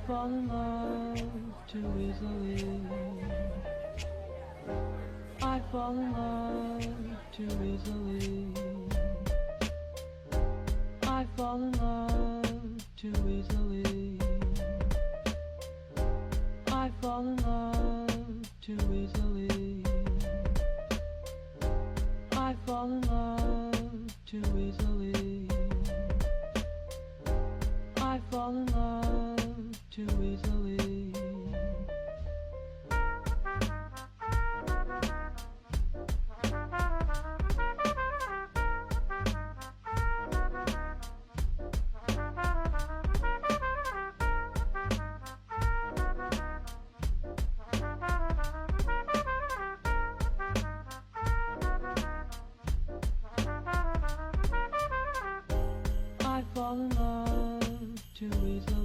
fall in love too easily. I fall in love too easily. I fall in love too easily. I fall in love too easily. I fall in love too easily. I fall in love too easily. I fall in love too easily.